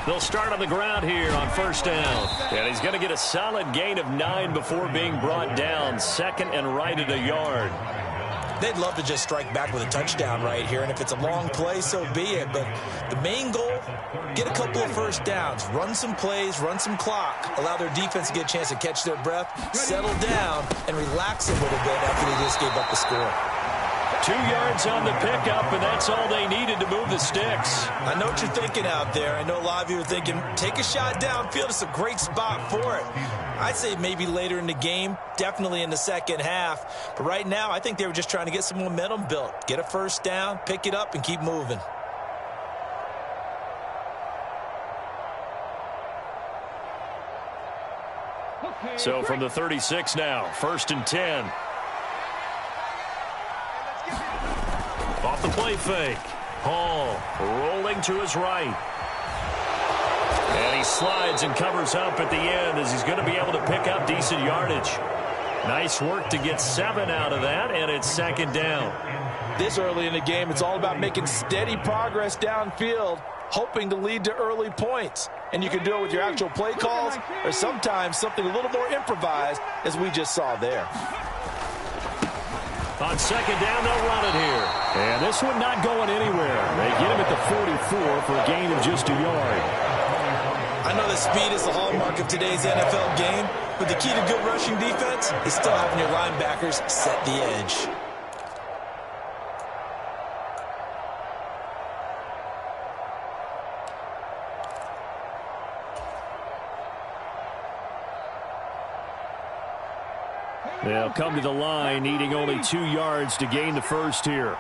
They'll start on the ground here on first down. And he's going to get a solid gain of 9 before being brought down. Second and right at a yard. They'd love to just strike back with a touchdown right here, and if it's a long play, so be it. But the main goal, get a couple of first downs, run some plays, run some clock, allow their defense to get a chance to catch their breath, settle down, and relax a little bit after they just gave up the score. 2 yards on the pickup, and that's all they needed to move the sticks. I know what you're thinking out there. I know a lot of you are thinking, take a shot downfield. It's a great spot for it. I'd say maybe later in the game, definitely in the second half. But right now, I think they were just trying to get some momentum built. Get a first down, pick it up, and keep moving. So from the 36 now, first and 10. Off the play fake. Hall rolling to his right. And he slides and covers up at the end as he's going to be able to pick up decent yardage. Nice work to get 7 out of that, and it's second down. This early in the game, it's all about making steady progress downfield, hoping to lead to early points. And you can do it with your actual play calls or sometimes something a little more improvised, as we just saw there. On second down, they'll run it here. And this one not going anywhere. They get him at the 44 for a gain of just a yard. I know that speed is the hallmark of today's NFL game, but the key to good rushing defense is still having your linebackers set the edge. They'll come to the line, needing only 2 yards to gain the first here.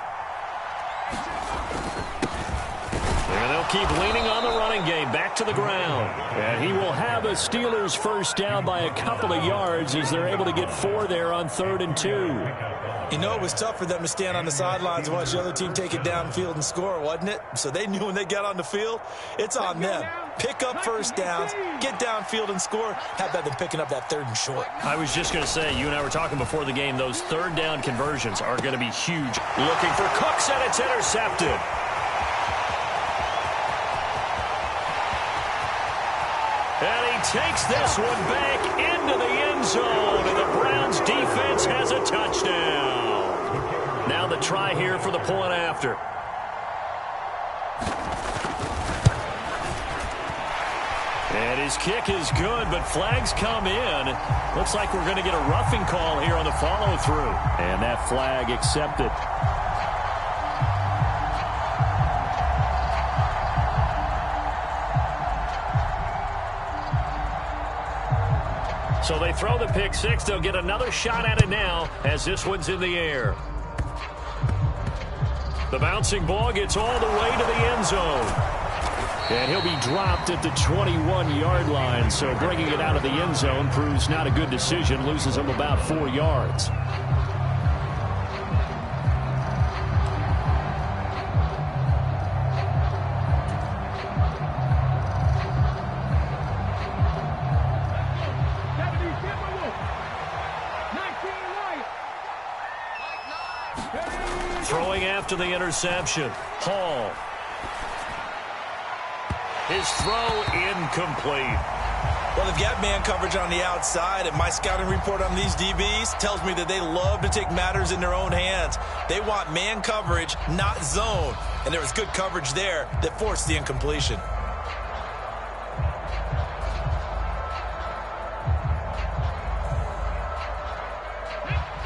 And they'll keep leaning on the running game, back to the ground. And he will have a Steelers first down by a couple of yards as they're able to get 4 there on 3rd and 2. You know, it was tough for them to stand on the sidelines and watch the other team take it downfield and score, wasn't it? So they knew when they got on the field, it's on them. Pick up first downs, get downfield and score. How about them picking up that 3rd and short? I was just going to say, you and I were talking before the game, those 3rd down conversions are going to be huge. Looking for Cooks, and it's intercepted. And he takes this one back into the end zone, and the Browns defense has a touchdown. Now the try here for the point after. And his kick is good, but flags come in. Looks like we're going to get a roughing call here on the follow-through. And that flag accepted. So they throw the pick six. They'll get another shot at it now as this one's in the air. The bouncing ball gets all the way to the end zone. And he'll be dropped at the 21-yard line. So bringing it out of the end zone proves not a good decision. Loses him about 4 yards. Throwing after the interception. Hall. His throw incomplete. Well, they've got man coverage on the outside, and my scouting report on these DBs tells me that they love to take matters in their own hands. They want man coverage, not zone. And there was good coverage there that forced the incompletion.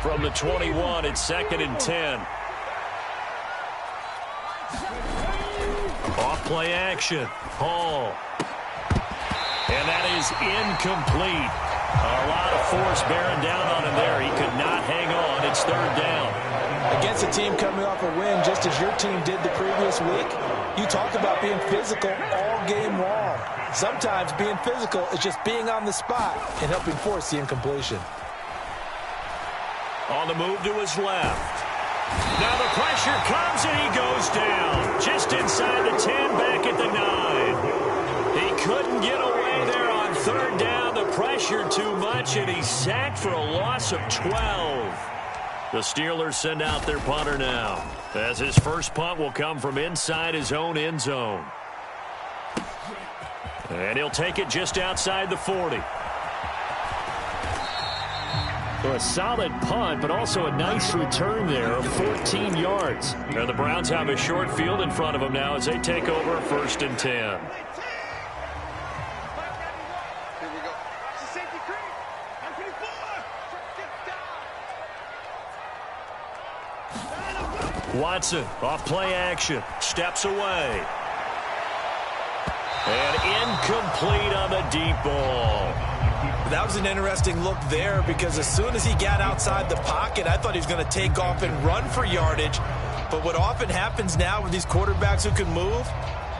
From the 21, it's 2nd and 10. Off play action. Hall. And that is incomplete. A lot of force bearing down on him there. He could not hang on. It's 3rd down. Against a team coming off a win, just as your team did the previous week, you talk about being physical all game long. Sometimes being physical is just being on the spot and helping force the incompletion. On the move to his left. Now the pressure comes and he goes down. Just inside the 10, back at the 9. He couldn't get away there on 3rd down. The pressure too much, and he's sacked for a loss of 12. The Steelers send out their punter now, as his first punt will come from inside his own end zone. And he'll take it just outside the 40. So a solid punt, but also a nice return there of 14 yards. And the Browns have a short field in front of them now as they take over 1st and 10. Watson off play action, steps away. And incomplete on the deep ball. That was an interesting look there because as soon as he got outside the pocket, I thought he was going to take off and run for yardage. But what often happens now with these quarterbacks who can move,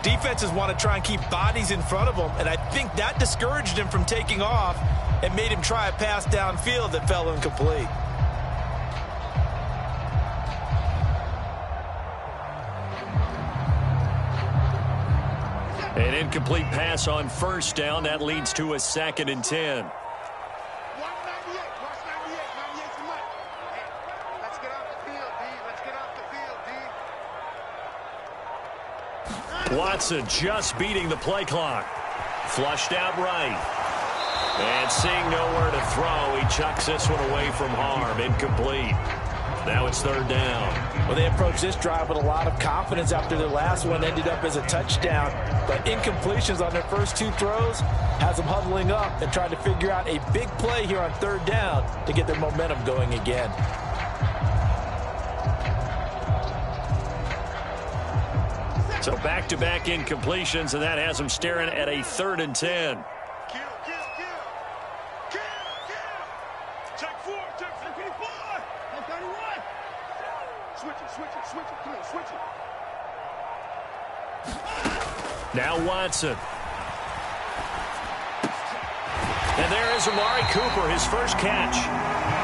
defenses want to try and keep bodies in front of them, and I think that discouraged him from taking off and made him try a pass downfield that fell incomplete. An incomplete pass on 1st down. That leads to a 2nd and 10. Watson just beating the play clock. Flushed out right. And seeing nowhere to throw, he chucks this one away from harm. Incomplete. Now it's 3rd down. Well, they approached this drive with a lot of confidence after their last one ended up as a touchdown. But incompletions on their first 2 throws has them huddling up and trying to figure out a big play here on 3rd down to get their momentum going again. So back-to-back incompletions, and that has them staring at a 3rd and 10. Now Watson. And there is Amari Cooper, his first catch.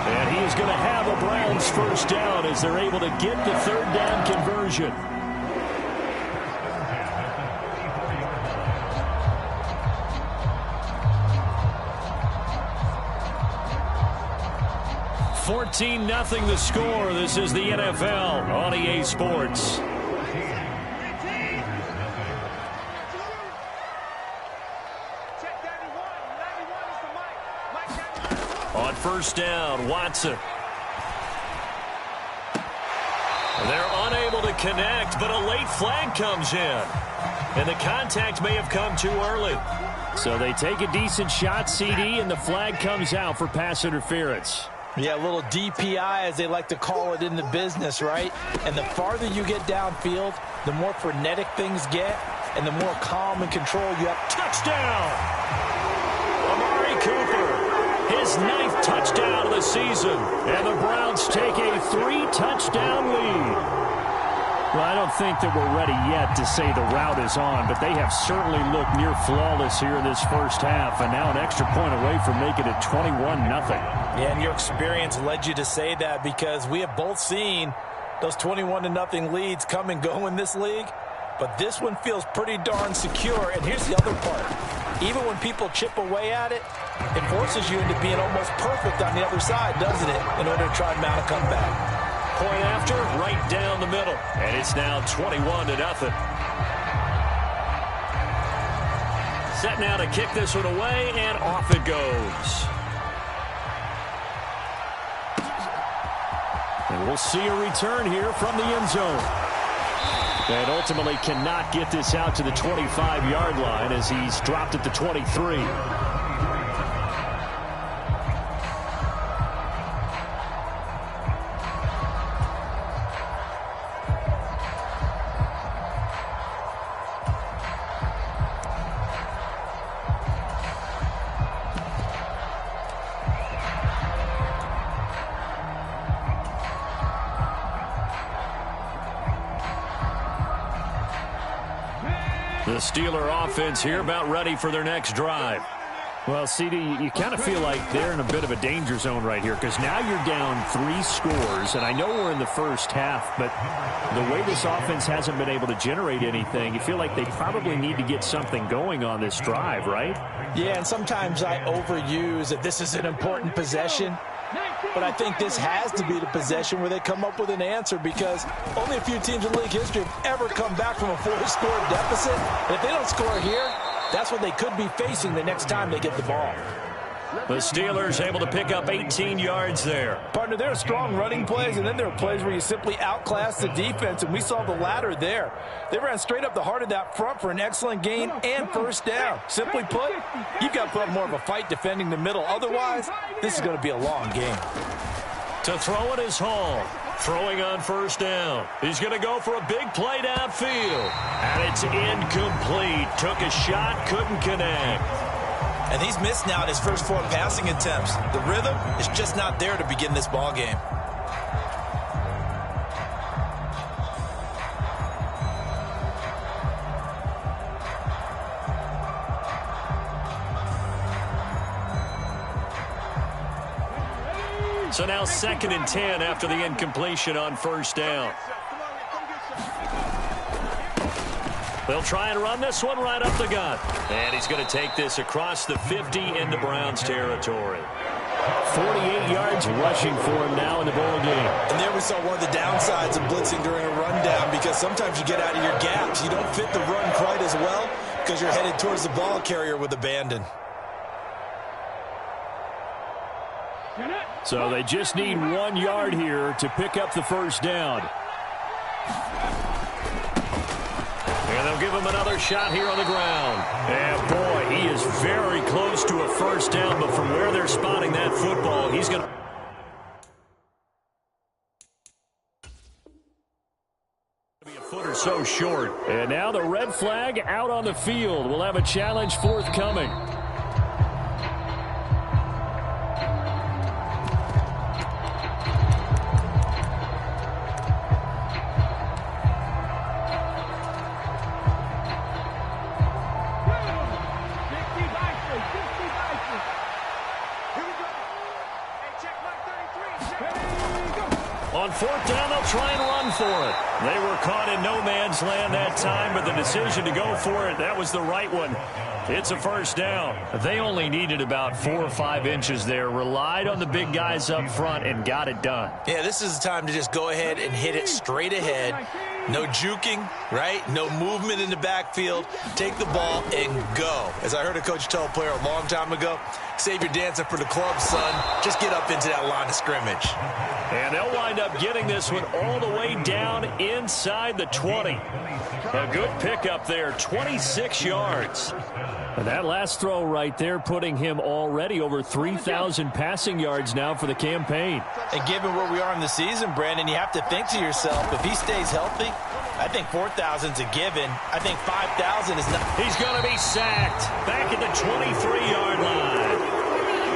And he is going to have a Browns 1st down as they're able to get the 3rd down conversion. (14-0) the score. This is the NFL on EA Sports. On 1st down, Watson. They're unable to connect, but a late flag comes in. And the contact may have come too early. So they take a decent shot, CD, and the flag comes out for pass interference. Yeah, a little DPI, as they like to call it in the business, right? And the farther you get downfield, the more frenetic things get, and the more calm and control you have. Touchdown! Amari Cooper, his 9th touchdown of the season. And the Browns take a 3-touchdown lead. Well, I don't think that we're ready yet to say the route is on, but they have certainly looked near flawless here in this first half, and now an extra point away from making it 21-0. Yeah, and your experience led you to say that because we have both seen those 21-0 leads come and go in this league, but this one feels pretty darn secure. And here's the other part. Even when people chip away at it, it forces you into being almost perfect on the other side, doesn't it, in order to try and mount a comeback. Point after, right down the middle. And it's now 21-0. Set now to kick this one away, and off it goes. And we'll see a return here from the end zone. And ultimately cannot get this out to the 25-yard line as he's dropped at the 23. The Steeler offense here about ready for their next drive. Well, CD, you kind of feel like they're in a bit of a danger zone right here because now you're down 3 scores, and I know we're in the first half, but the way this offense hasn't been able to generate anything, you feel like they probably need to get something going on this drive, right? Yeah, and sometimes I overuse that this is an important possession. But I think this has to be the possession where they come up with an answer because only a few teams in league history have ever come back from a 4-score deficit. And if they don't score here, That's what they could be facing the next time they get the ball. The Steelers able to pick up 18 yards there. Partner, there are strong running plays, and then there are plays where you simply outclass the defense, and we saw the latter there. They ran straight up the heart of that front for an excellent gain and first down. Simply put, you've got to put up more of a fight defending the middle. Otherwise, this is going to be a long game. To throw it is Hall. Throwing on first down. He's going to go for a big play downfield. And it's incomplete. Took a shot, couldn't connect. And he's missed now in his first 4 passing attempts. The rhythm is just not there to begin this ball game. So now 2nd and 10 after the incompletion on first down. They'll try and run this one right up the gut. And he's going to take this across the 50 into Browns territory. 48 yards rushing for him now in the ball game. And there we saw one of the downsides of blitzing during a rundown, because sometimes you get out of your gaps. You don't fit the run quite as well because you're headed towards the ball carrier with abandon. So they just need 1 yard here to pick up the first down. And they'll give him another shot here on the ground. And boy, he is very close to a first down, but from where they're spotting that football, he's going to be a foot or so short. And now the red flag out on the field. We'll have a challenge forthcoming. On fourth down, they'll try and run for it. They were caught in no man's land that time, but the decision to go for it, that was the right one. It's a first down. They only needed about 4 or 5 inches there, relied on the big guys up front, and got it done. Yeah, this is the time to just go ahead and hit it straight ahead. No juking, right? No movement in the backfield. Take the ball and go. As I heard a coach tell a player a long time ago, save your dancing for the club, son. Just get up into that line of scrimmage. And they'll wind up getting this one all the way down inside the 20. A good pickup there, 26 yards. And that last throw right there putting him already over 3,000 passing yards now for the campaign. And given where we are in the season, Brandon, you have to think to yourself, if he stays healthy, I think 4,000's a given. I think 5,000 is not. He's going to be sacked back at the 23-yard line.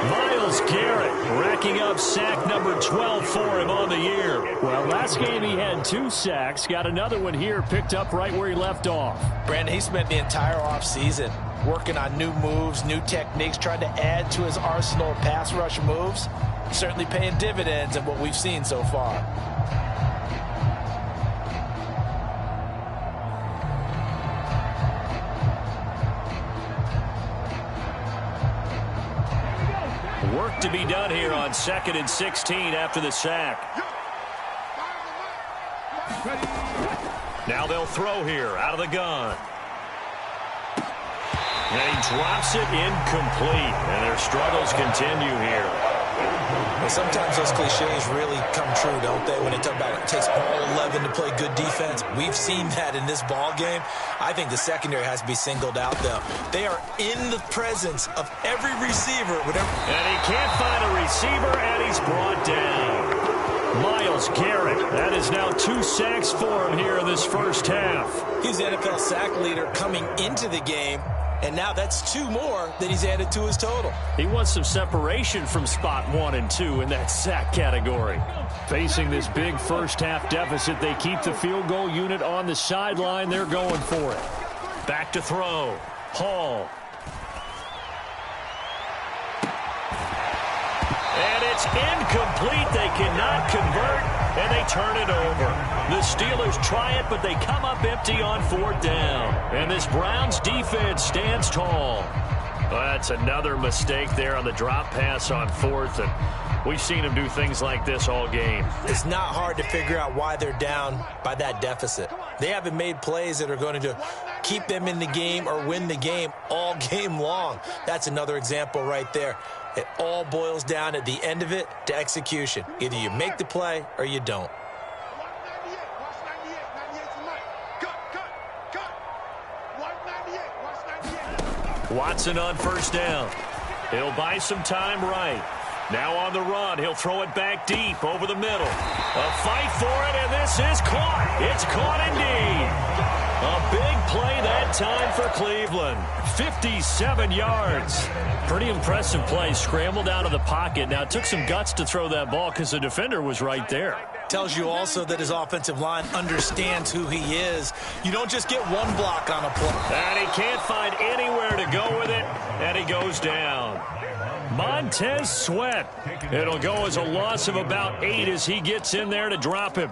Myles Garrett racking up sack number 12 for him on the year. Well, last game he had 2 sacks. Got another one here picked up right where he left off. Brandon, he spent the entire offseason working on new moves, new techniques, trying to add to his arsenal of pass rush moves. Certainly paying dividends in what we've seen so far. Work to be done here on 2nd and 16 after the sack. Now they'll throw here out of the gun. And he drops it incomplete. And their struggles continue here. Well, sometimes those cliches really come true, don't they? When they talk about it takes all 11 to play good defense. We've seen that in this ball game. I think the secondary has to be singled out, though. They are in the presence of every receiver. And he can't find a receiver, and he's brought down. Myles Garrett, that is now 2 sacks for him here in this first half. He's the NFL sack leader coming into the game. And now that's 2 more that he's added to his total. He wants some separation from spot 1 and 2 in that sack category. Facing this big first-half deficit, they keep the field goal unit on the sideline. They're going for it. Back to throw. Hall. And it's incomplete. They cannot convert, and they turn it over. The Steelers try it, but they come up empty on 4th down. And this Browns defense stands tall. Well, that's another mistake there on the drop pass on fourth, and we've seen him do things like this all game. It's not hard to figure out why they're down by that deficit. They haven't made plays that are going to keep them in the game or win the game all game long. That's another example right there. It all boils down at the end of it to execution. Either you make the play or you don't. Watson on first down. He'll buy some time right. Now on the run, he'll throw it back deep over the middle. A fight for it, and this is caught. It's caught indeed. A big play that time for Cleveland. 57 yards. Pretty impressive play. Scrambled out of the pocket. Now, it took some guts to throw that ball because the defender was right there. Tells you also that his offensive line understands who he is. You don't just get one block on a play. And he can't find anywhere to go with it, and he goes down. Montez Sweat. It'll go as a loss of about 8 as he gets in there to drop him.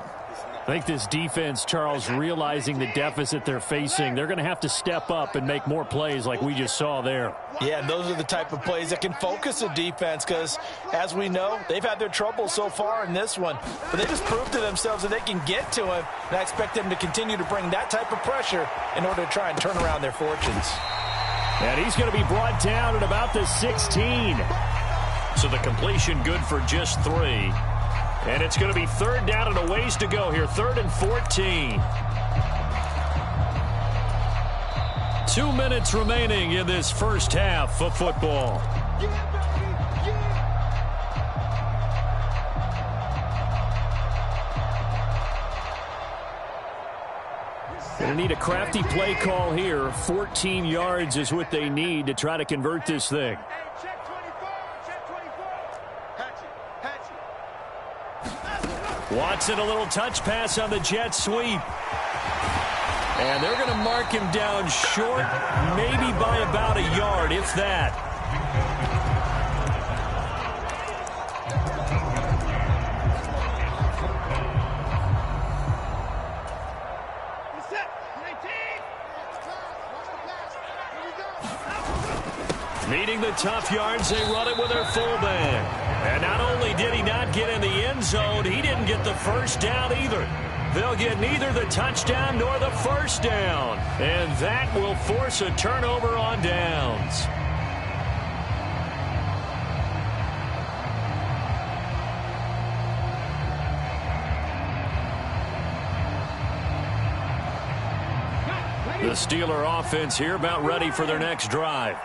I think this defense, Charles, realizing the deficit they're facing, they're going to have to step up and make more plays like we just saw there. Yeah, and those are the type of plays that can focus a defense because, as we know, they've had their trouble so far in this one. But they just proved to themselves that they can get to him, and I expect them to continue to bring that type of pressure in order to try and turn around their fortunes. And he's going to be brought down at about the 16. So the completion good for just 3. And it's going to be third down and a ways to go here. 3rd and 14. 2 minutes remaining in this first half of football. Going to need a crafty play call here. 14 yards is what they need to try to convert this thing. Watson, a little touch pass on the jet sweep. And they're going to mark him down short, maybe by about a yard, if that. Needing the tough yards, they run it with their fullback. And not only did he not get in the end zone, he didn't get the first down either. They'll get neither the touchdown nor the first down. And that will force a turnover on downs. The Steeler offense here about ready for their next drive.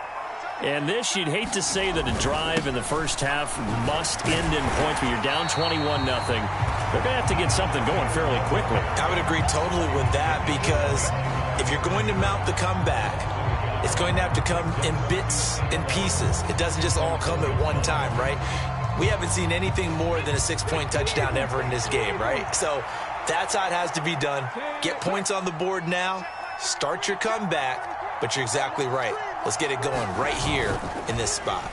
And this, you'd hate to say that a drive in the first half must end in points, but you're down 21-0. They're going to have to get something going fairly quickly. I would agree totally with that because if you're going to mount the comeback, it's going to have to come in bits and pieces. It doesn't just all come at one time, right? We haven't seen anything more than a 6-point touchdown ever in this game, right? So that's how it has to be done. Get points on the board now, start your comeback, but you're exactly right. Let's get it going right here in this spot.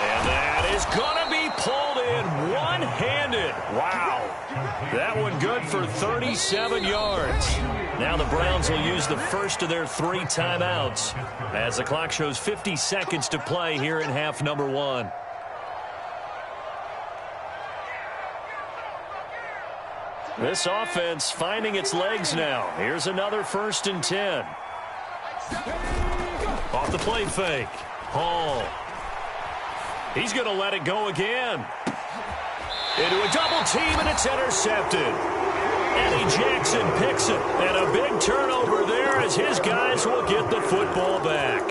And that is going to be pulled in one-handed. Wow. That one good for 37 yards. Now the Browns will use the first of their 3 timeouts as the clock shows 50 seconds to play here in half number 1. This offense finding its legs now. Here's another 1st and 10. Off the play fake. Hall. He's going to let it go again. Into a double team, and it's intercepted. Eddie Jackson picks it. And a big turnover there as his guys will get the football back.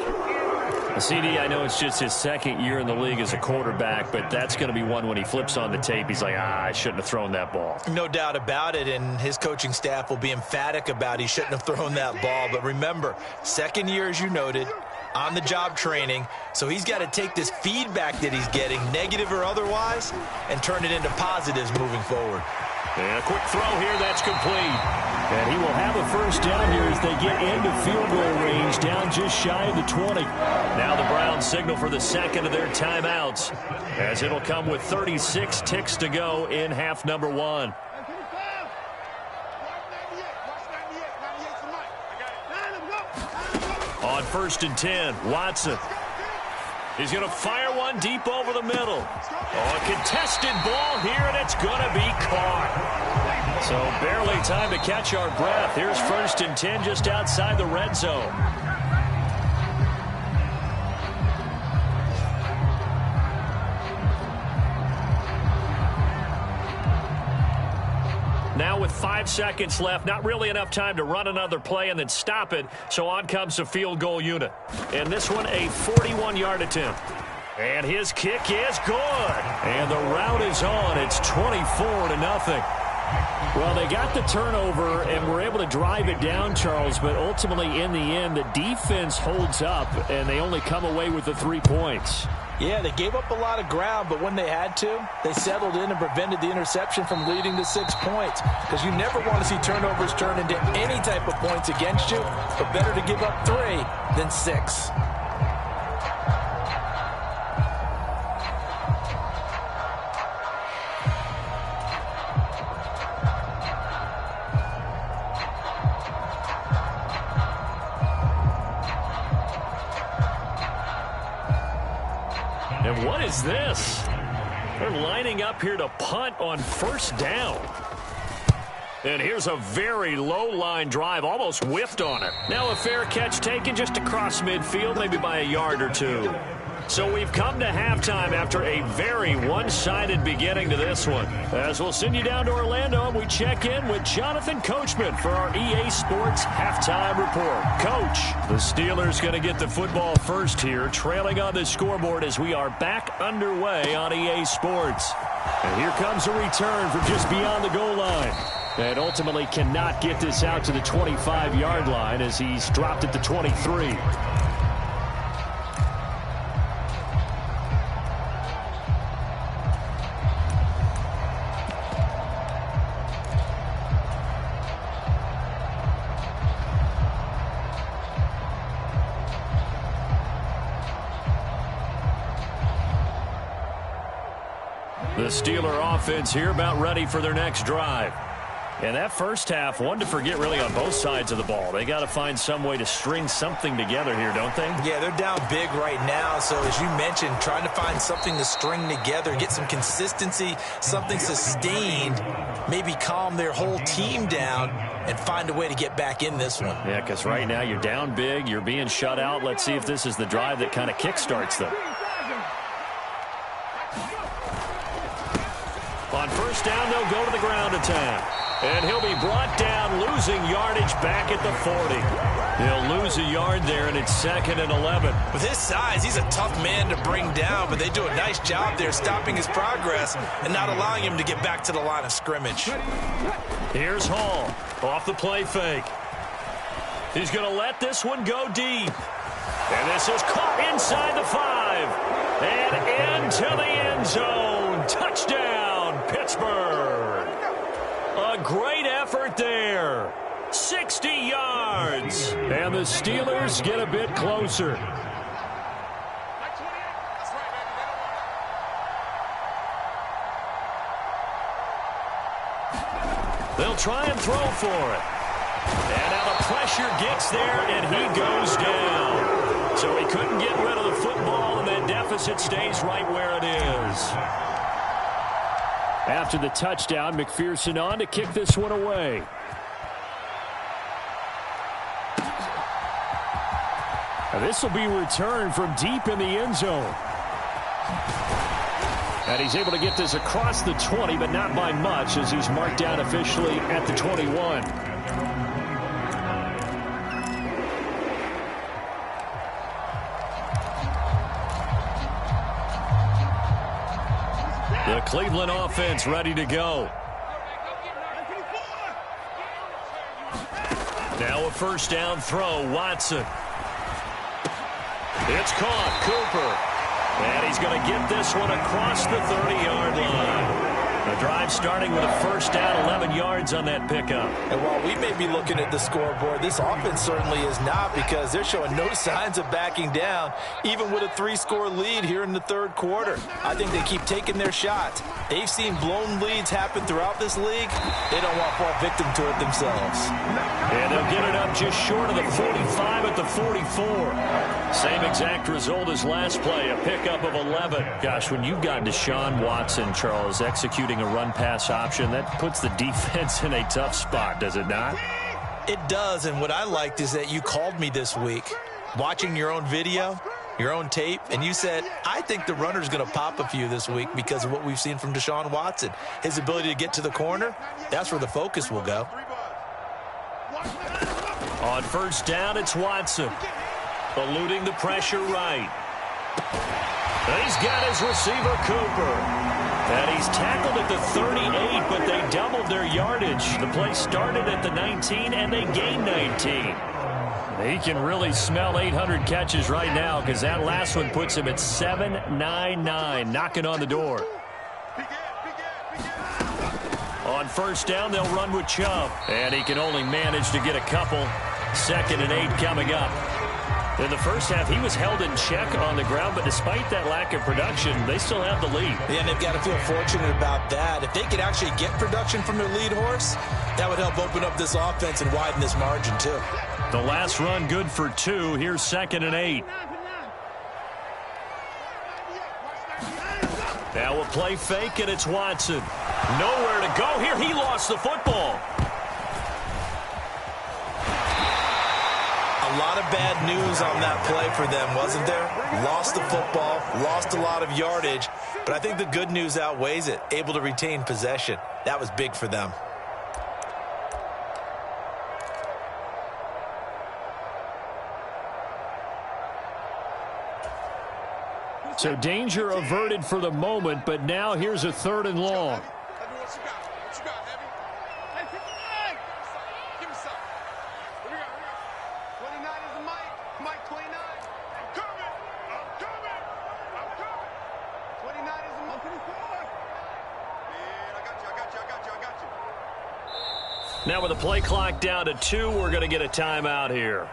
CD, I know it's just his 2nd year in the league as a quarterback, but that's going to be one when he flips on the tape. He's like, I shouldn't have thrown that ball. No doubt about it, and his coaching staff will be emphatic about he shouldn't have thrown that ball. But remember, 2nd year, as you noted, on-the-job training, so he's got to take this feedback that he's getting, negative or otherwise, and turn it into positives moving forward. And a quick throw here, that's complete. And he will have a first down here as they get into field goal range, down just shy of the 20. Now the Browns signal for the 2nd of their timeouts, as it'll come with 36 ticks to go in half number 1. On 1st and 10, Watson. He's going to fire one deep over the middle. Oh, a contested ball here, and it's going to be caught. So barely time to catch our breath. Here's 1st and 10 just outside the red zone. Now with 5 seconds left, not really enough time to run another play and then stop it, so on comes the field goal unit. And this one, a 41-yard attempt. And his kick is good. And the route is on. It's 24-0. Well, they got the turnover and were able to drive it down, Charles, but ultimately in the end, the defense holds up, and they only come away with the 3 points. Yeah, they gave up a lot of ground, but when they had to, they settled in and prevented the interception from leading to 6 points. Because you never want to see turnovers turn into any type of points against you, but better to give up 3 than 6. And what is this? They're lining up here to punt on 1st down. And here's a very low line drive, almost whiffed on it. Now a fair catch taken just across midfield, maybe by a yard or 2. So we've come to halftime after a very one-sided beginning to this one. As we'll send you down to Orlando, and we check in with Jonathan Coachman for our EA Sports Halftime Report. Coach, the Steelers going to get the football first here, trailing on the scoreboard as we are back underway on EA Sports. And here comes a return from just beyond the goal line. And ultimately cannot get this out to the 25-yard line as he's dropped at the 23. The Steeler offense here about ready for their next drive. And that first half, one to forget really on both sides of the ball. They got to find some way to string something together here, don't they? Yeah, they're down big right now. So as you mentioned, trying to find something to string together, get some consistency, something sustained, maybe calm their whole team down and find a way to get back in this one. Yeah, because right now you're down big, you're being shut out. Let's see if this is the drive that kind of kickstarts them. On 1st down, they'll go to the ground attack. And he'll be brought down, losing yardage back at the 40. He'll lose a yard there, and it's 2nd and 11. With his size, he's a tough man to bring down, but they do a nice job there stopping his progress and not allowing him to get back to the line of scrimmage. Here's Hall off the play fake. He's going to let this one go deep. And this is caught inside the 5. And into the end zone. Touchdown, Pittsburgh. A great effort there. 60 yards. And the Steelers get a bit closer. They'll try and throw for it. And now the pressure gets there, and he goes down. So he couldn't get rid of the football, and that deficit stays right where it is. After the touchdown, McPherson on to kick this one away. And this will be returned from deep in the end zone. And he's able to get this across the 20, but not by much, as he's marked down officially at the 21. The Cleveland offense ready to go. Now a 1st down throw, Watson. It's caught, Cooper. And he's going to get this one across the 30-yard line. The drive starting with a 1st down, 11 yards on that pickup. And while we may be looking at the scoreboard, this offense certainly is not, because they're showing no signs of backing down, even with a 3-score lead here in the 3rd quarter. I think they keep taking their shots. They've seen blown leads happen throughout this league. They don't want to fall victim to it themselves. And they'll get it up just short of the 45 at the the 44. Same exact result as last play, a pickup of 11. Gosh, when you've got Deshaun Watson, Charles, executing a run-pass option, that puts the defense in a tough spot, does it not? It does, and what I liked is that you called me this week, watching your own video, your own tape, and you said, I think the runner's going to pop a few this week because of what we've seen from Deshaun Watson. His ability to get to the corner, that's where the focus will go. On first down, it's Watson. Eluding the pressure right. He's got his receiver, Cooper. And he's tackled at the 38, but they doubled their yardage. The play started at the 19, and they gained 19. He can really smell 800 catches right now because that last one puts him at 799, knocking on the door. On first down, they'll run with Chubb. And he can only manage to get a couple. 2nd and 8 coming up. In the first half, he was held in check on the ground, but despite that lack of production, they still have the lead. Yeah, and they've got to feel fortunate about that. If they could actually get production from their lead horse, that would help open up this offense and widen this margin, too. The last run good for 2. Here's 2nd and 8. Now a play fake, and it's Watson. Nowhere to go here. He lost the football. A lot of bad news on that play for them, wasn't there? Lost the football, lost a lot of yardage, but I think the good news outweighs it. Able to retain possession. That was big for them. So danger averted for the moment, but now here's a 3rd and long. Now with the play clock down to 2, we're going to get a timeout here.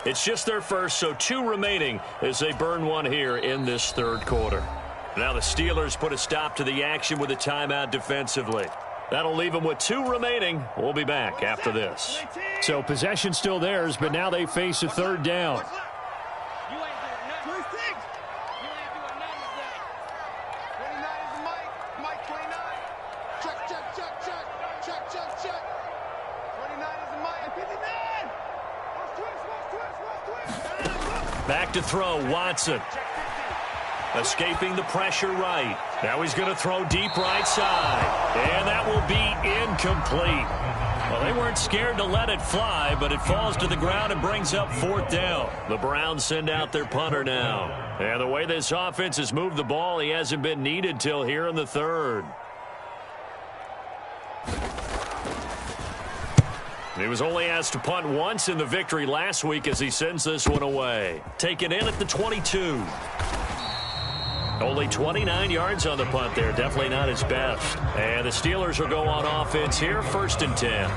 It's just their first, so 2 remaining as they burn one here in this 3rd quarter. Now the Steelers put a stop to the action with a timeout defensively. That'll leave them with 2 remaining. We'll be back after this. So possession still theirs, but now they face a 3rd down. Back to throw, Watson. Escaping the pressure right. Now he's going to throw deep right side. And that will be incomplete. Well, they weren't scared to let it fly, but it falls to the ground and brings up 4th down. The Browns send out their punter now. And the way this offense has moved the ball, he hasn't been needed till here in the 3rd. He was only asked to punt once in the victory last week as he sends this one away. Taken in at the 22. Only 29 yards on the punt there. Definitely not his best. And the Steelers will go on offense here, 1st and 10.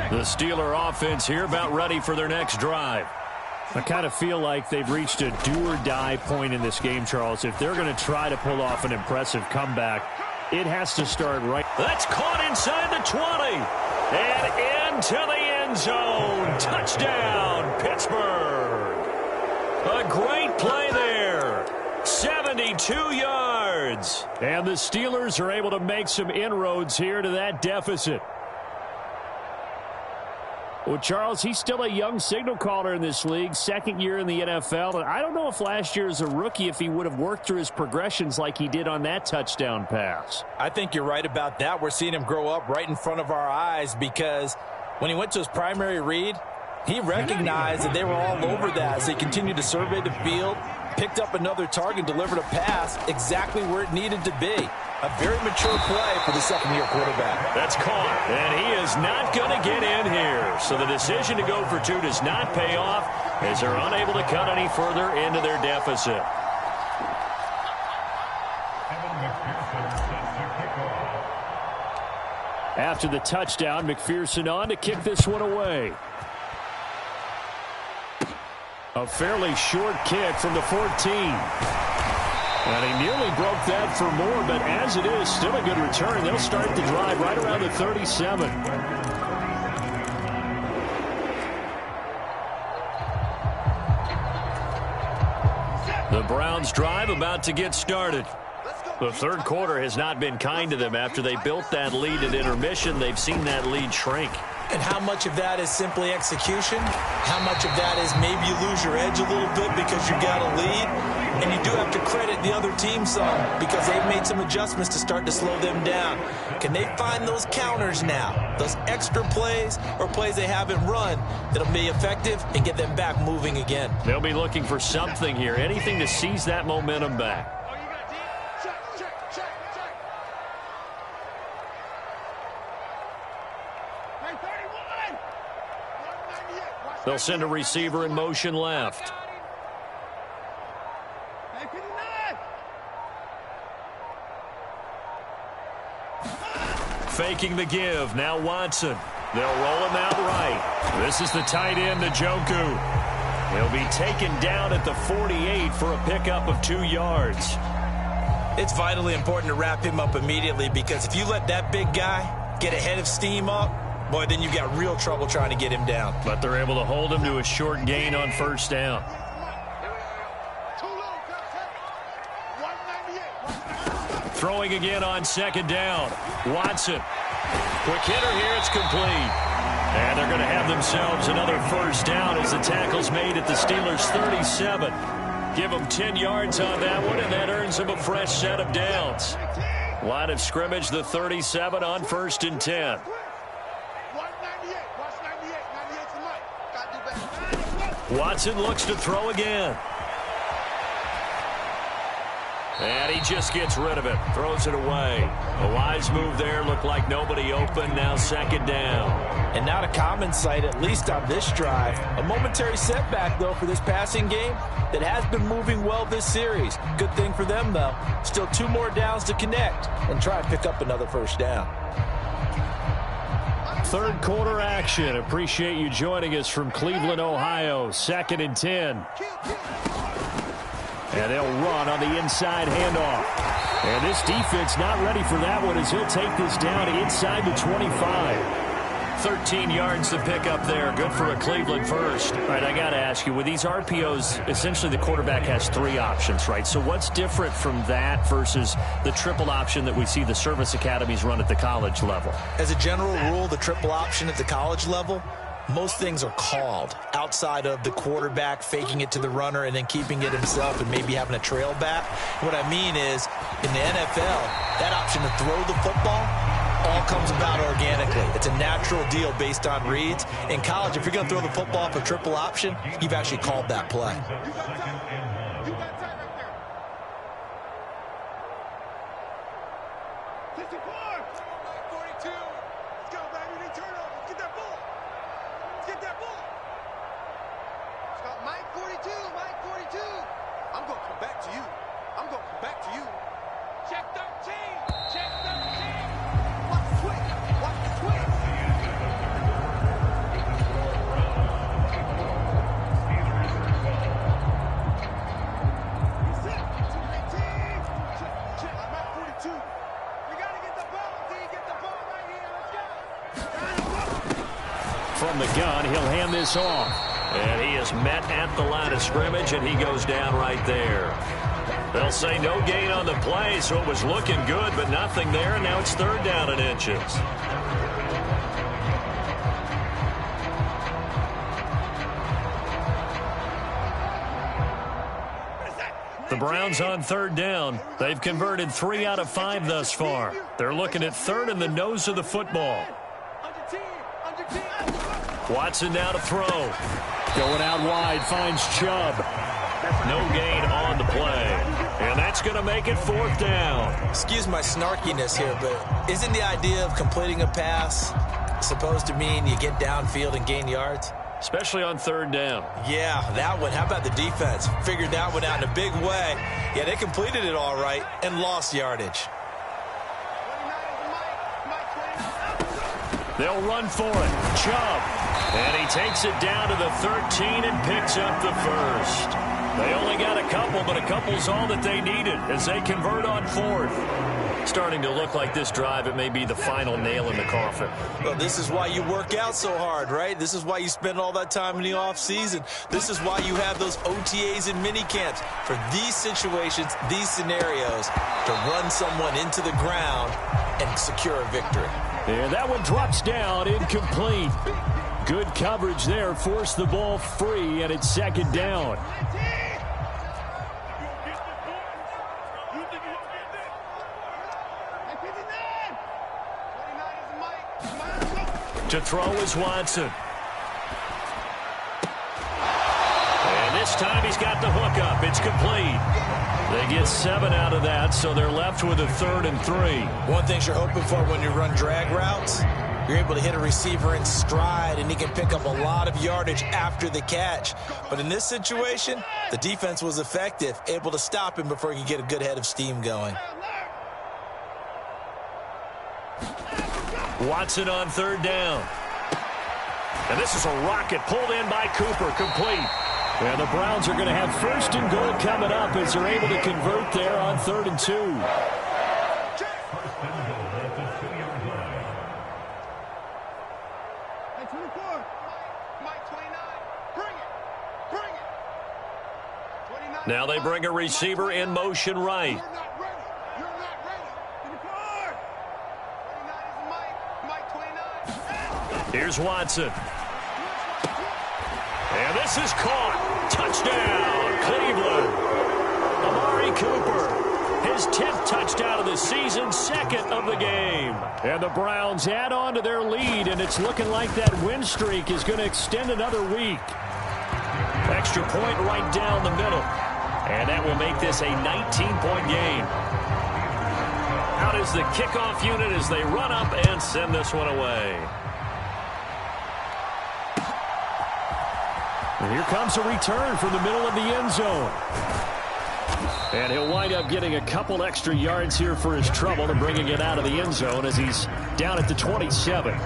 The Steeler offense here about ready for their next drive. I kind of feel like they've reached a do-or-die point in this game, Charles. If they're going to try to pull off an impressive comeback, it has to start right. That's caught inside the 20. And into the end zone. Touchdown, Pittsburgh. A great play there. 72 yards. And the Steelers are able to make some inroads here to that deficit. Well, Charles, he's still a young signal caller in this league, 2nd year in the NFL. And I don't know if last year as a rookie, if he would have worked through his progressions like he did on that touchdown pass. I think you're right about that. We're seeing him grow up right in front of our eyes because when he went to his primary read, he recognized that they were all over that. So he continued to survey the field, picked up another target, delivered a pass exactly where it needed to be. A very mature play for the 2nd-year quarterback. That's caught, and he is not going to get in here. So the decision to go for 2 does not pay off as they're unable to cut any further into their deficit. After the touchdown, McPherson on to kick this one away. A fairly short kick from the 14. And he nearly broke that for more, but as it is, still a good return. They'll start the drive right around the 37. The Browns drive about to get started. The third quarter has not been kind to them. After they built that lead at intermission, they've seen that lead shrink. And how much of that is simply execution? How much of that is maybe you lose your edge a little bit because you got a lead? And you do have to credit the other team some because they've made some adjustments to start to slow them down. Can they find those counters now, those extra plays or plays they haven't run that'll be effective and get them back moving again? They'll be looking for something here, anything to seize that momentum back. They'll send a receiver in motion left. Faking the give. Now Watson. They'll roll him out right. This is the tight end, Njoku. He'll be taken down at the 48 for a pickup of 2 yards. It's vitally important to wrap him up immediately because if you let that big guy get ahead of steam up, boy, then you got real trouble trying to get him down. But they're able to hold him to a short gain on first down. Throwing again on second down. Watson. Quick hitter here. It's complete. And they're going to have themselves another first down as the tackle's made at the Steelers' 37. Give them 10 yards on that one, and that earns them a fresh set of downs. Line of scrimmage, the 37 on 1st and 10. Watson looks to throw again. And he just gets rid of it. Throws it away. A wise move there. Looked like nobody open. Now second down. And not a common sight, at least on this drive. A momentary setback, though, for this passing game that has been moving well this series. Good thing for them, though. Still 2 more downs to connect and try and pick up another first down. Third quarter action. Appreciate you joining us from Cleveland, Ohio. 2nd and 10. And they'll run on the inside handoff. And this defense not ready for that one as he'll take this down inside the 25. 13 yards to pick up there. Good for a Cleveland first. All right, I got to ask you, with these RPOs, essentially the quarterback has 3 options, right? So what's different from that versus the triple option that we see the service academies run at the college level? As a general rule, the triple option at the college level, most things are called outside of the quarterback faking it to the runner and then keeping it himself and maybe having a trail back. What I mean is, in the NFL, that option to throw the football all comes about organically. It's a natural deal based on reads. In college, if you're going to throw the football for triple option, you've actually called that play. From the gun, he'll hand this off. And he is met at the line of scrimmage, and he goes down right there. They'll say no gain on the play, so it was looking good, but nothing there, and now it's 3rd down and inches. The Browns on 3rd down. They've converted 3 out of 5 thus far. They're looking at 3rd in the nose of the football. Watson now to throw. Going out wide, finds Chubb. No gain on the play. And that's going to make it 4th down. Excuse my snarkiness here, but isn't the idea of completing a pass supposed to mean you get downfield and gain yards? Especially on 3rd down. Yeah, that one. How about the defense? Figured that one out in a big way. Yeah, they completed it all right and lost yardage. They'll run for it. Chubb. And he takes it down to the 13 and picks up the first. They only got a couple, but a couple's all that they needed as they convert on fourth. Starting to look like this drive, it may be the final nail in the coffin. Well, this is why you work out so hard, right? This is why you spend all that time in the offseason. This is why you have those OTAs and mini camps for these situations, these scenarios, to run someone into the ground and secure a victory. And that one drops down, incomplete. Good coverage there, forced the ball free, and it's second down. To throw is Watson. And this time he's got the hook up. It's complete. They get 7 out of that, so they're left with a 3rd and 3. One thing you're hoping for when you run drag routes, you're able to hit a receiver in stride, and he can pick up a lot of yardage after the catch. But in this situation, the defense was effective, able to stop him before he could get a good head of steam going. Watson on 3rd down. And this is a rocket pulled in by Cooper, complete. And the Browns are going to have 1st and goal coming up as they're able to convert there on 3rd and 2. Now they bring a receiver in motion right. Here's Watson. And this is caught. Touchdown, Cleveland. Amari Cooper, his 10th touchdown of the season, 2nd of the game. And the Browns add on to their lead, and it's looking like that win streak is going to extend another week. Extra point right down the middle. And that will make this a 19-point game. Out is the kickoff unit as they run up and send this one away. And here comes a return from the middle of the end zone. And he'll wind up getting a couple extra yards here for his trouble and bringing it out of the end zone as he's down at the 27.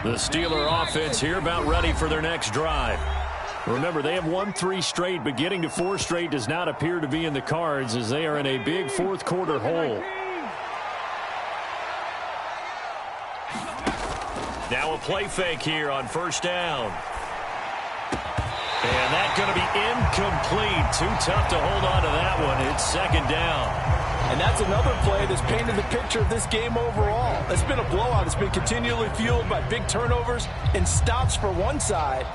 The Steeler offense here about ready for their next drive. Remember, they have won 3 straight, but getting to 4 straight does not appear to be in the cards as they are in a big 4th quarter hole. Now a play fake here on 1st down. And that's going to be incomplete. Too tough to hold on to that one. It's 2nd down. And that's another play that's painted the picture of this game overall. It's been a blowout. It's been continually fueled by big turnovers and stops for one side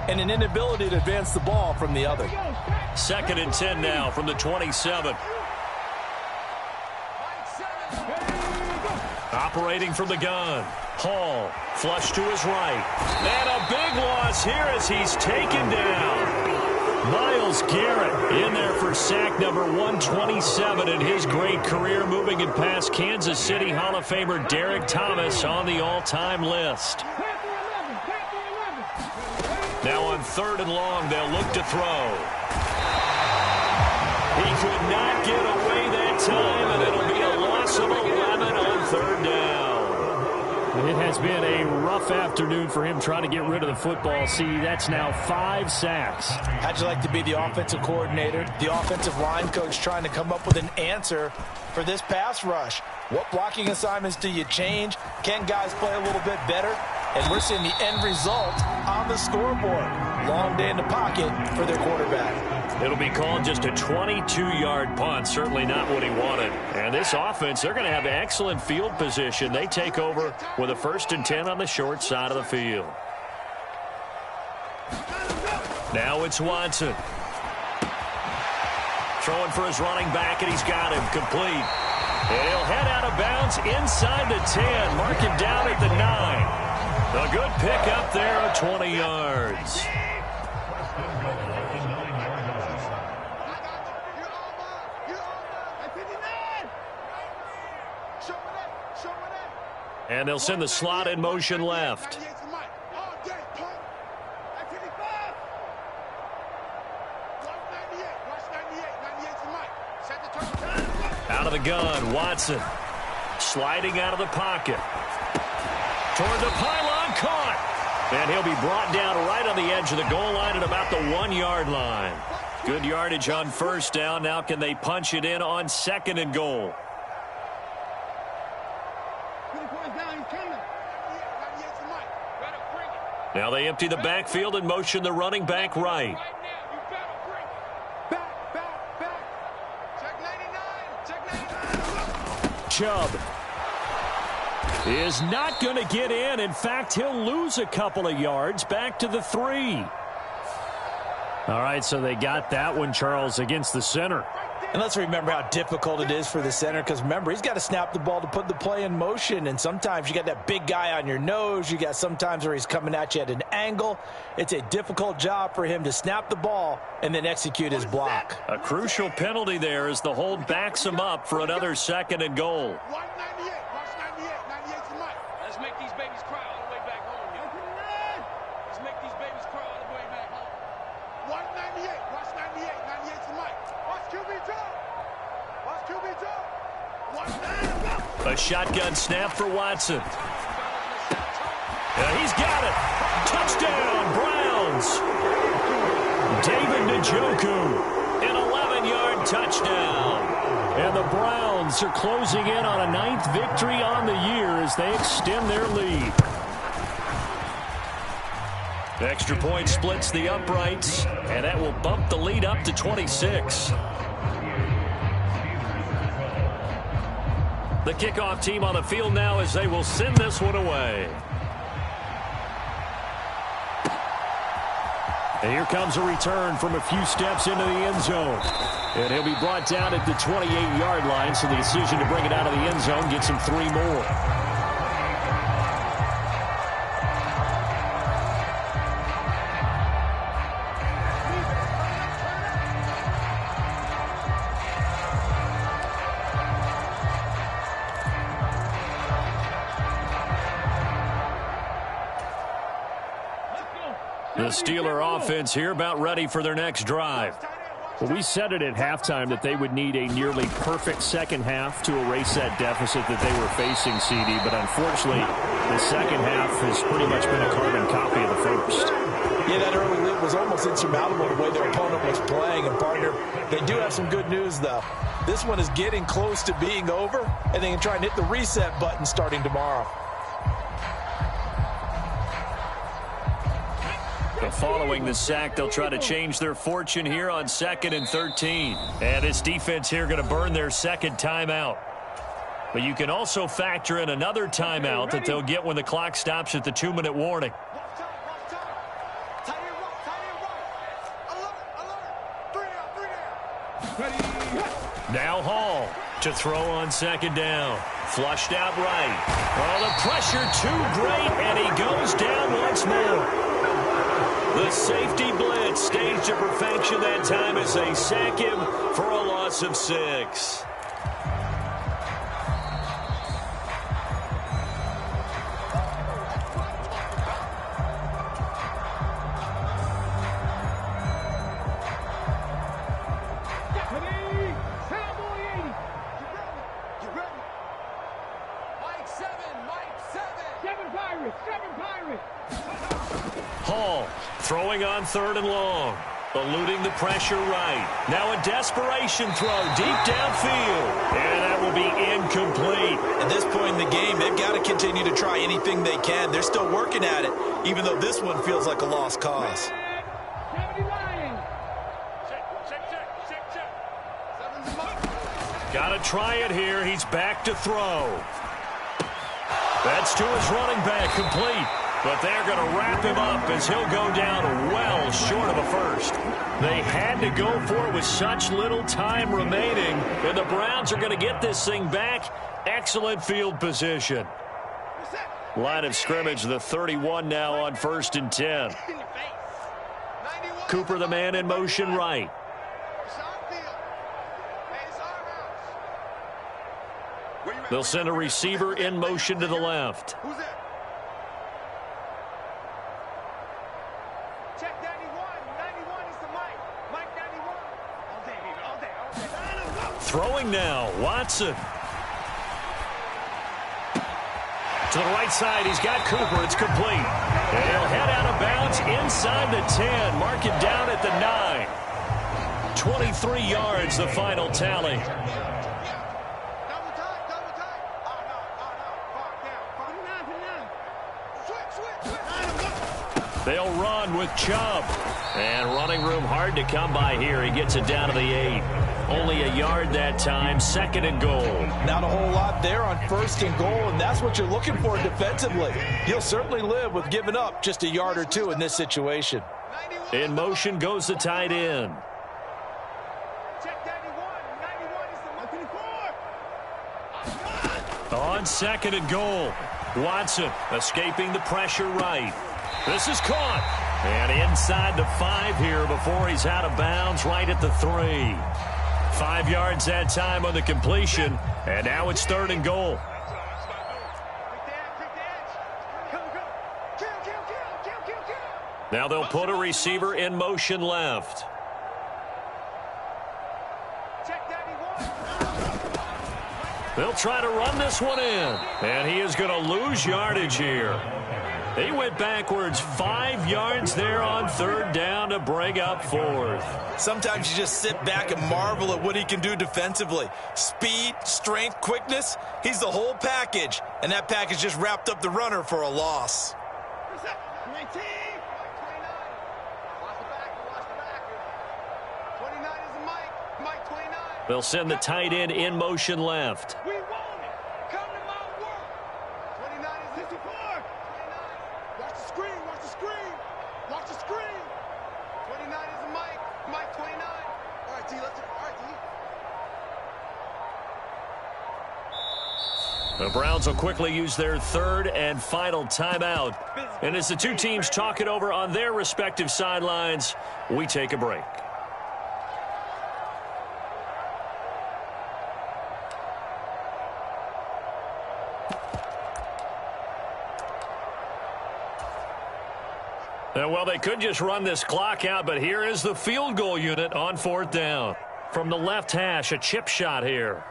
and an inability to advance the ball from the other. 2nd and 10 now from the 27. Operating from the gun. Hall, flush to his right. And a big loss here as he's taken down. Myles Garrett in there for sack number 127 in his great career, moving it past Kansas City Hall of Famer Derek Thomas on the all-time list. Now on 3rd and long, they'll look to throw. He could not get away that time, and it'll be a loss of 11 on 3rd down. It has been a rough afternoon for him trying to get rid of the football. See, that's now 5 sacks. How'd you like to be the offensive coordinator, the offensive line coach trying to come up with an answer for this pass rush? What blocking assignments do you change? Can guys play a little bit better? And we're seeing the end result on the scoreboard. Long day in the pocket for their quarterback. It'll be called just a 22-yard punt. Certainly not what he wanted. And this offense, they're going to have excellent field position. They take over with a 1st and 10 on the short side of the field. Now it's Watson. Throwing for his running back, and he's got him complete. And he'll head out of bounds inside the 10. Mark him down at the 9. A good pickup there of 20 yards. And they'll send the slot in motion left. Out of the gun, Watson. Sliding out of the pocket. Toward the pylon, caught. And he'll be brought down right on the edge of the goal line at about the 1-yard line. Good yardage on first down. Now can they punch it in on 2nd and goal? Now they empty the backfield and motion the running back right. Chubb is not going to get in. In fact, he'll lose a couple of yards back to the 3. All right, so they got that one, Charles, against the center. And let's remember how difficult it is for the center, because remember, he's got to snap the ball to put the play in motion, and sometimes you got that big guy on your nose. You got sometimes where he's coming at you at an angle. It's a difficult job for him to snap the ball and then execute his block. A crucial penalty there as the hold backs him up for another 2nd and goal. Let's make these babies cry all the way back home. Let's make these babies cry all the way back home. 198. Watch 98. 98's the mic. Watch QB jump. Watch QB jump. Watch that. A shotgun snap for Watson. He's got it. Touchdown, Browns. David Njoku, an 11-yard touchdown. And the Browns are closing in on a 9th victory on the year as they extend their lead. The extra point splits the uprights, and that will bump the lead up to 26. The kickoff team on the field now as they will send this one away. And here comes a return from a few steps into the end zone. And he'll be brought down at the 28-yard line, so the decision to bring it out of the end zone gets him 3 more. The Steeler offense here about ready for their next drive. Well, we said it at halftime that they would need a nearly perfect second half to erase that deficit that they were facing, CD. But unfortunately, the second half has pretty much been a carbon copy of the first. Yeah, that early lead was almost insurmountable the way their opponent was playing. And, partner, they do have some good news, though. This one is getting close to being over, and they can try and hit the reset button starting tomorrow. Following the sack, they'll try to change their fortune here on 2nd and 13. And this defense here going to burn their second timeout. But you can also factor in another timeout that they'll get when the clock stops at the 2-minute warning. Now Hall to throw on 2nd down. Flushed out right. Oh, the pressure too great, and he goes down once more. The safety blitz staged to perfection that time as they sack him for a loss of 6. Hall throwing on 3rd and long. Eluding the pressure right. Now a desperation throw deep downfield. And that will be incomplete. At this point in the game, they've got to continue to try anything they can. They're still working at it, even though this one feels like a lost cause. Got to try it here. He's back to throw. That's to his running back, complete. But they're going to wrap him up as he'll go down well short of a first. They had to go for it with such little time remaining, and the Browns are going to get this thing back. Excellent field position. Line of scrimmage, the 31 now on 1st and 10. Cooper, the man in motion right. They'll send a receiver in motion to the left. Throwing now, Watson. To the right side, he's got Cooper. It's complete. And he'll head out of bounds inside the 10. Mark it down at the 9. 23 yards, the final tally. They'll run with Chubb. And running room hard to come by here. He gets it down to the 8. Only a yard that time. 2nd and goal. Not a whole lot there on 1st and goal, and that's what you're looking for defensively. You'll certainly live with giving up just a yard or two in this situation. In motion goes the tight end. On 2nd and goal. Watson escaping the pressure right. This is caught. And inside the 5 here before he's out of bounds right at the 3. 5 yards that time on the completion. And now it's 3rd and goal. Now they'll put a receiver in motion left. They'll try to run this one in. And he is going to lose yardage here. He went backwards 5 yards there on 3rd down to bring up 4th. Sometimes you just sit back and marvel at what he can do defensively. Speed, strength, quickness. He's the whole package. And that package just wrapped up the runner for a loss. They'll send the tight end in motion left. The Browns will quickly use their 3rd and final timeout. And as the two teams talk it over on their respective sidelines, we take a break. Well, they could just run this clock out, but here is the field goal unit on 4th down. From the left hash, a chip shot here.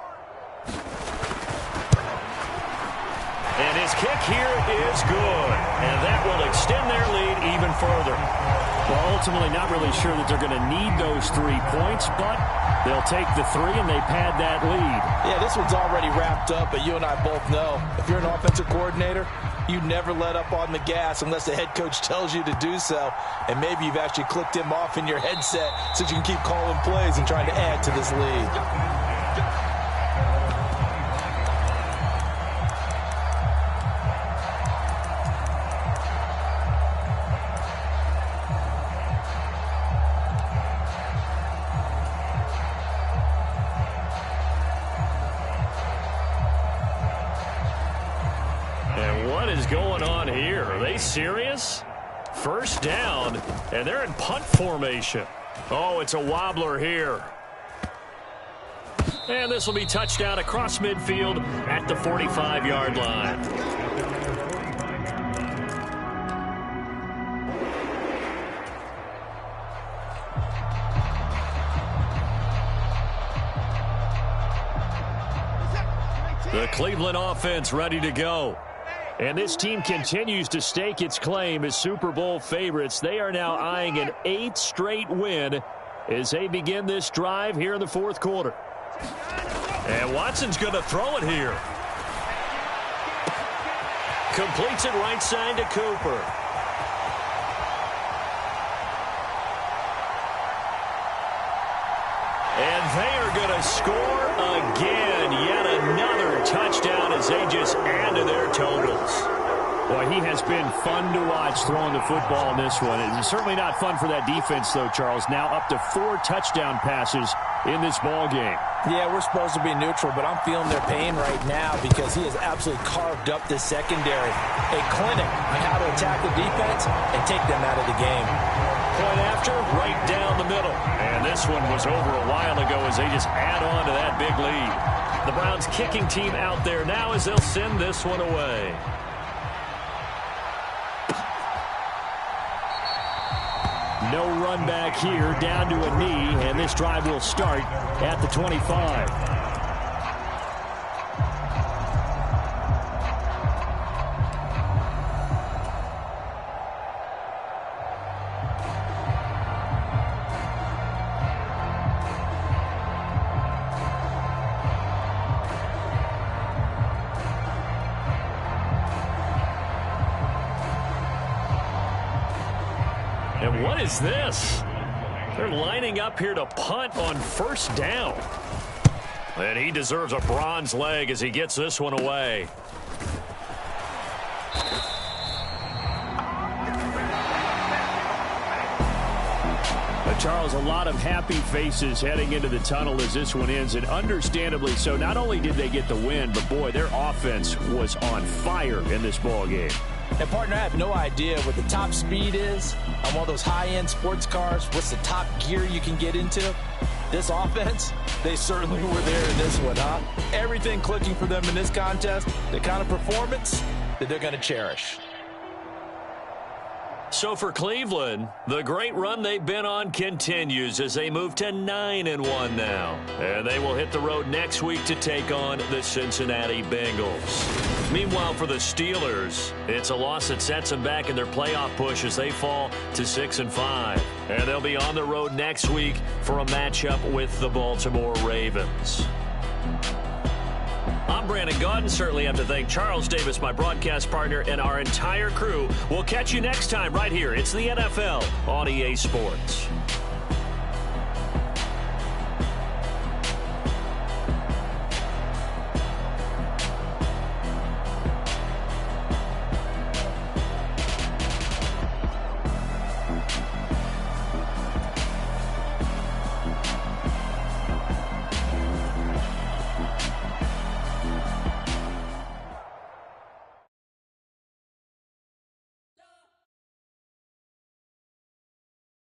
And his kick here is good. And that will extend their lead even further. Well, ultimately not really sure that they're going to need those 3 points, but they'll take the 3 and they pad that lead. Yeah, this one's already wrapped up, but you and I both know if you're an offensive coordinator, you never let up on the gas unless the head coach tells you to do so. And maybe you've actually clicked him off in your headset so you can keep calling plays and trying to add to this lead. Going on here? Are they serious? 1st down, and they're in punt formation. Oh, it's a wobbler here. And this will be touchdown across midfield at the 45-yard line. The Cleveland offense ready to go. And this team continues to stake its claim as Super Bowl favorites. They are now eyeing an 8th straight win as they begin this drive here in the 4th quarter. And Watson's going to throw it here. Completes it right side to Cooper. And they are going to score again. Yet another touchdown as they just add to their totals. Boy, he has been fun to watch throwing the football in this one. It's certainly not fun for that defense, though, Charles. Now up to 4 touchdown passes in this ball game. Yeah, we're supposed to be neutral, but I'm feeling their pain right now because he has absolutely carved up this secondary. A clinic on how to attack the defense and take them out of the game. Point after, right down the middle. And this one was over a while ago as they just add on to that big lead. The Browns kicking team out there now as they'll send this one away. No run back here, down to a knee, and this drive will start at the 25. And what is this? They're lining up here to punt on first down. And he deserves a bronze leg as he gets this one away. Charles, a lot of happy faces heading into the tunnel as this one ends, and understandably so. Not only did they get the win, but boy, their offense was on fire in this ball game. And, partner, I have no idea what the top speed is on one of those high-end sports cars. What's the top gear you can get into? This offense, they certainly were there in this one, huh? Everything clicking for them in this contest, the kind of performance that they're going to cherish. So for Cleveland, the great run they've been on continues as they move to 9-1 now. And they will hit the road next week to take on the Cincinnati Bengals. Meanwhile, for the Steelers, it's a loss that sets them back in their playoff push as they fall to 6-5. And they'll be on the road next week for a matchup with the Baltimore Ravens. I'm Brandon Gaudin. Certainly have to thank Charles Davis, my broadcast partner, and our entire crew. We'll catch you next time right here. It's the NFL on EA Sports.